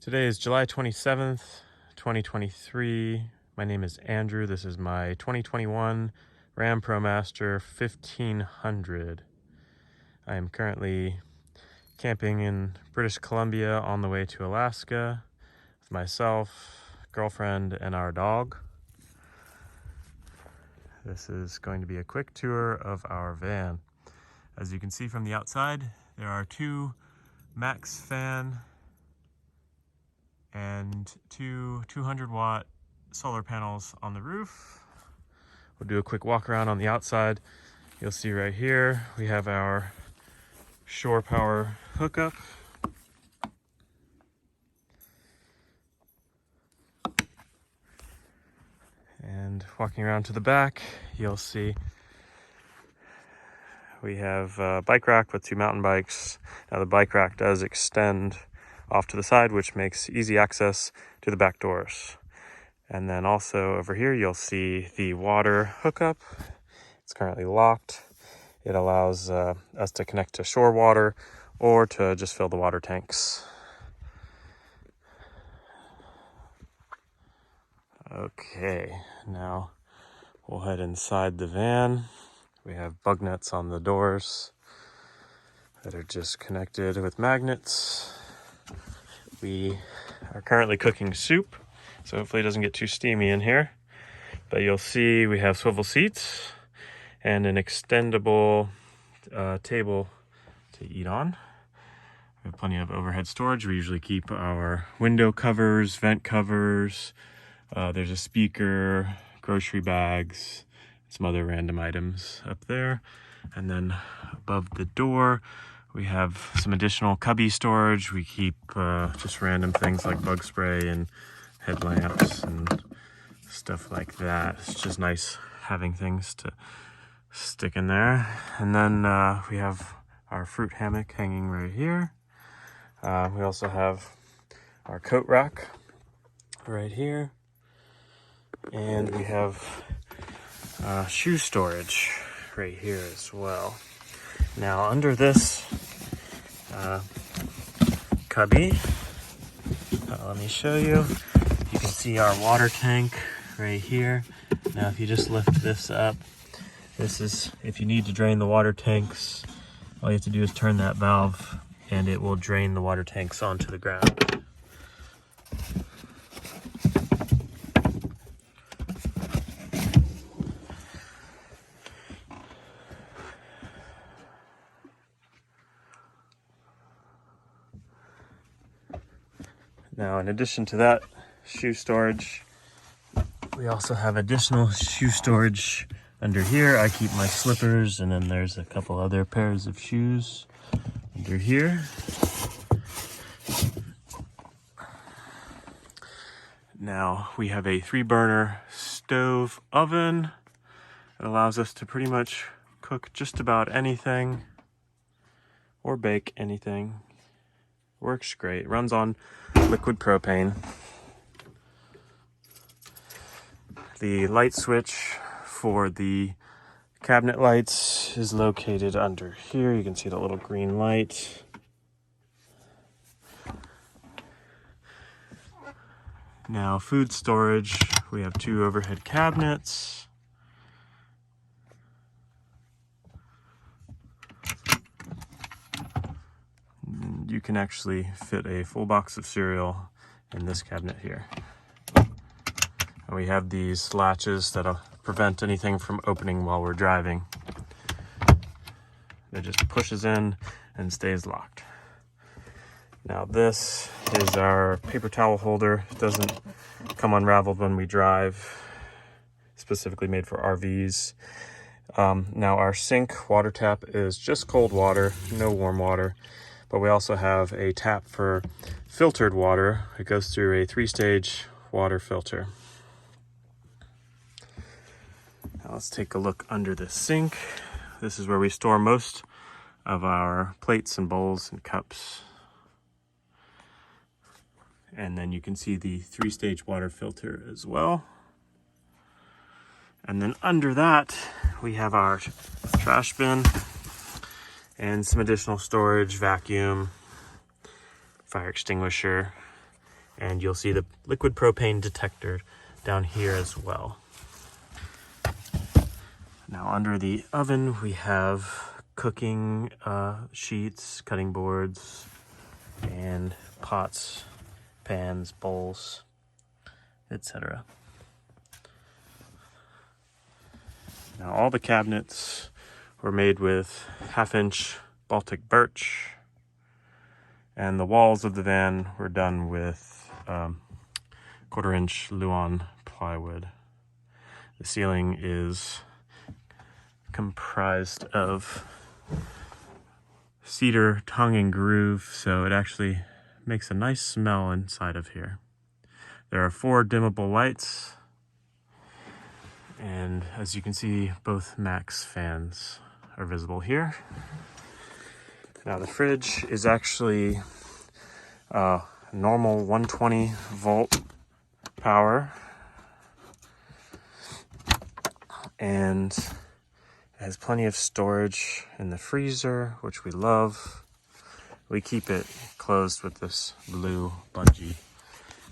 Today is July 27th, 2023. My name is Andrew. This is my 2021 Ram Promaster 1500. I am currently camping in British Columbia on the way to Alaska with myself, girlfriend, and our dog. This is going to be a quick tour of our van. As you can see from the outside, there are two max fan and two 200-watt solar panels on the roof. We'll do a quick walk around on the outside. You'll see right here we have our shore power hookup. And walking around to the back, you'll see we have a bike rack with two mountain bikes. Now the bike rack does extend off to the side, which makes easy access to the back doors. And then also over here, you'll see the water hookup. It's currently locked. It allows us to connect to shore water or to just fill the water tanks. Okay, now we'll head inside the van. We have bug nets on the doors that are just connected with magnets. We are currently cooking soup, so hopefully it doesn't get too steamy in here. But you'll see we have swivel seats and an extendable table to eat on. We have plenty of overhead storage. We usually keep our window covers, vent covers. There's a speaker, grocery bags, some other random items up there. And then above the door, we have some additional cubby storage. We keep just random things like bug spray and headlamps and stuff like that. It's just nice having things to stick in there. And then we have our fruit hammock hanging right here. We also have our coat rack right here. And we have shoe storage right here as well. Now under this cubby, let me show you. You can see our water tank right here. Now if you just lift this up, this is if you need to drain the water tanks, all you have to do is turn that valve and it will drain the water tanks onto the ground. Now, in addition to that shoe storage, we also have additional shoe storage under here. I keep my slippers, and then there's a couple other pairs of shoes under here. Now, we have a 3-burner stove oven. It allows us to pretty much cook just about anything or bake anything. Works great. Runs on liquid propane. The light switch for the cabinet lights is located under here. You can see the little green light. Now, food storage. We have 2 overhead cabinets. You can actually fit a full box of cereal in this cabinet here. And we have these latches that'll prevent anything from opening while we're driving. It just pushes in and stays locked. Now this is our paper towel holder. It doesn't come unraveled when we drive, specifically made for RVs. Now our sink water tap is just cold water, no warm water. But we also have a tap for filtered water. It goes through a 3-stage water filter. Now let's take a look under the sink. This is where we store most of our plates and bowls and cups. And then you can see the 3-stage water filter as well. And then under that, we have our trash bin and some additional storage, vacuum, fire extinguisher, And you'll see the liquid propane detector down here as well. Now under the oven, we have cooking sheets, cutting boards, and pots, pans, bowls, etc. Now all the cabinets were made with 1/2-inch Baltic birch, and the walls of the van were done with 1/4-inch Luan plywood. The ceiling is comprised of cedar tongue and groove, so it actually makes a nice smell inside of here. There are 4 dimmable lights, and as you can see, both Max fans are visible here. Now the fridge is actually normal 120 volt power, and it has plenty of storage in the freezer, which we love. We keep it closed with this blue bungee.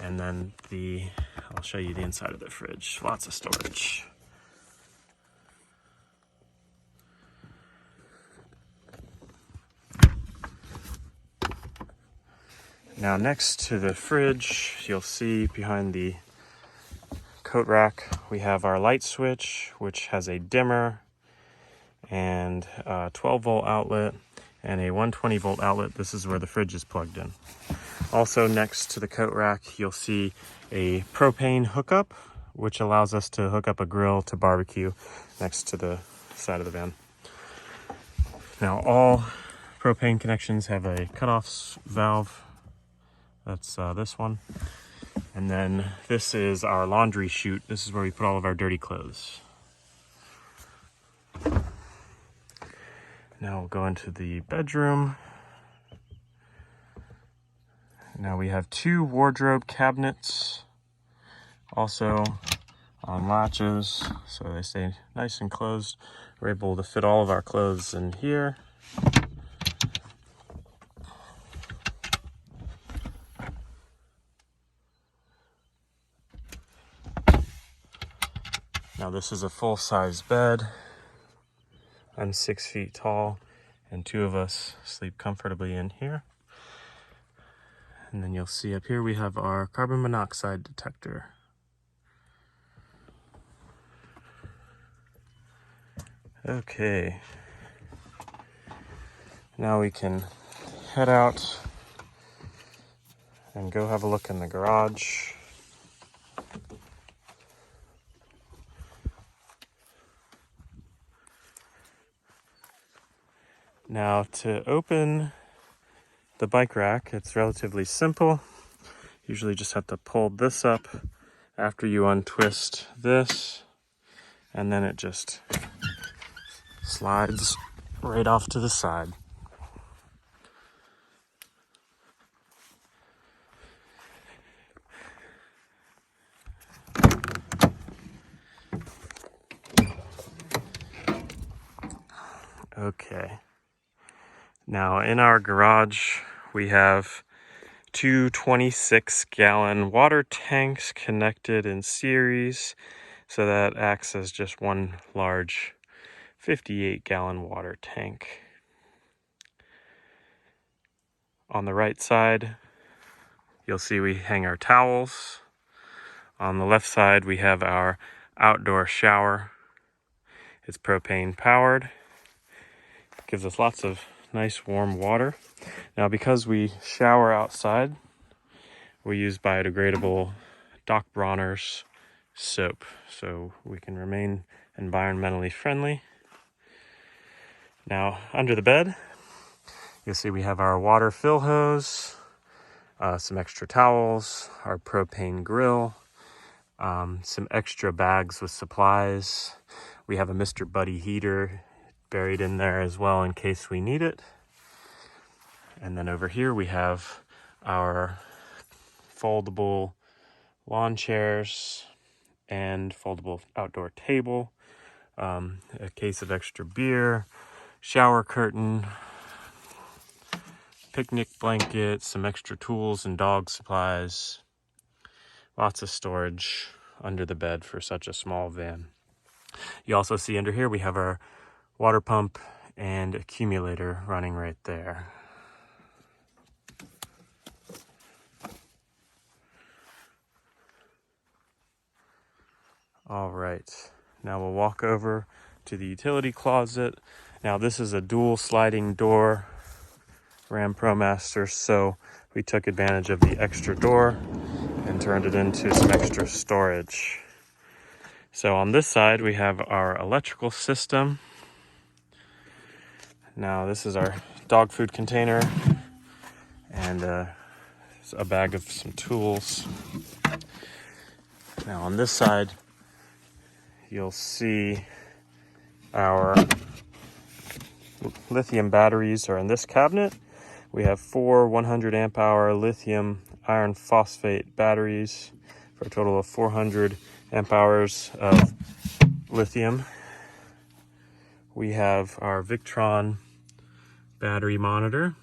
And then I'll show you the inside of the fridge. Lots of storage. Now next to the fridge, you'll see behind the coat rack, we have our light switch, which has a dimmer and a 12 volt outlet and a 120 volt outlet. This is where the fridge is plugged in. Also next to the coat rack, you'll see a propane hookup, which allows us to hook up a grill to barbecue next to the side of the van. Now all propane connections have a cutoff valve. That's this one. And then this is our laundry chute. This is where we put all of our dirty clothes. Now we'll go into the bedroom. Now we have 2 wardrobe cabinets, also on latches, so they stay nice and closed. We're able to fit all of our clothes in here. Now this is a full-size bed. I'm 6 feet tall, and 2 of us sleep comfortably in here. And then you'll see up here we have our carbon monoxide detector. Okay. Now we can head out and go have a look in the garage. Now to open the bike rack, it's relatively simple. Usually just have to pull this up after you untwist this, and then it just slides right off to the side. Okay. Now in our garage, we have 2 26-gallon water tanks connected in series, so that acts as just one large 58-gallon water tank. On the right side, you'll see we hang our towels. On the left side, we have our outdoor shower. It's propane powered. Gives us lots of nice warm water. Now because we shower outside, we use biodegradable Doc Bronner's soap, so we can remain environmentally friendly. Now under the bed, you'll see we have our water fill hose, some extra towels, our propane grill, some extra bags with supplies. We have a Mr. Buddy heater buried in there as well in case we need it. And then over here we have our foldable lawn chairs and foldable outdoor table, a case of extra beer, shower curtain, picnic blanket, some extra tools and dog supplies. Lots of storage under the bed for such a small van. You also see under here we have our water pump and accumulator running right there. All right, now we'll walk over to the utility closet. Now this is a dual sliding door Ram Promaster, so we took advantage of the extra door and turned it into some extra storage. So on this side we have our electrical system. Now this is our dog food container and a bag of some tools. Now on this side you'll see our lithium batteries are in this cabinet. We have 4 100 amp hour lithium iron phosphate batteries for a total of 400 amp hours of lithium. We have our Victron battery monitor.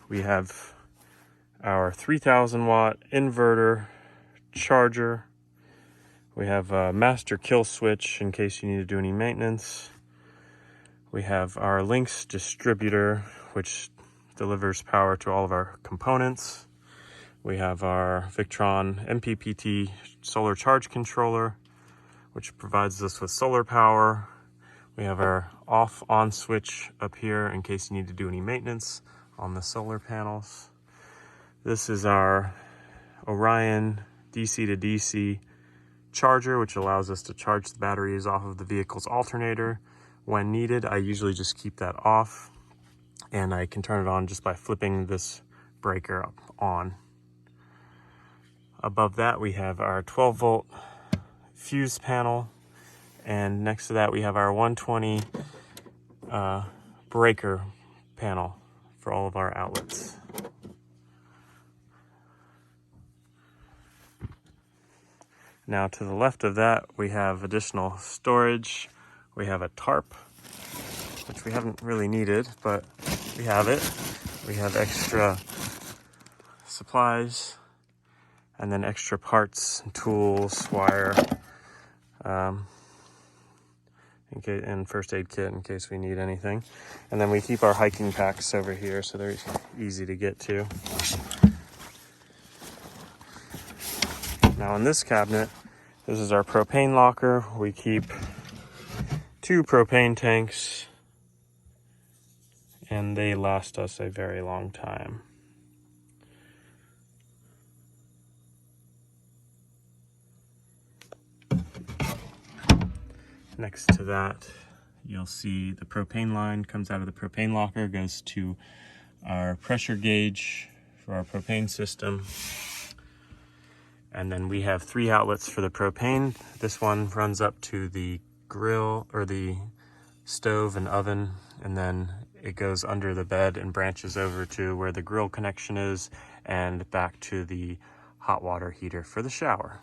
We have our 3000 watt inverter charger. We have a master kill switch in case you need to do any maintenance. We have our Lynx distributor, which delivers power to all of our components. We have our Victron MPPT solar charge controller, which provides us with solar power. We have our off-on switch up here in case you need to do any maintenance on the solar panels. This is our Orion DC to DC charger, which allows us to charge the batteries off of the vehicle's alternator when needed. I usually just keep that off, and I can turn it on just by flipping this breaker up on. Above that we have our 12 volt fuse panel, and next to that we have our 120 breaker panel for all of our outlets. Now to the left of that we have additional storage. We have a tarp, which we haven't really needed, but we have it. We have extra supplies, and then extra parts, tools, wire, and first aid kit in case we need anything. And then we keep our hiking packs over here so they're easy to get to. Now in this cabinet, this is our propane locker. We keep 2 propane tanks, and they last us a very long time. Next to that, you'll see the propane line comes out of the propane locker, goes to our pressure gauge for our propane system. And then we have 3 outlets for the propane. This one runs up to the grill or the stove and oven, and then it goes under the bed and branches over to where the grill connection is and back to the hot water heater for the shower.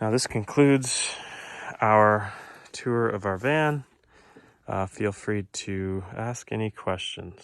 Now this concludes our tour of our van. Feel free to ask any questions.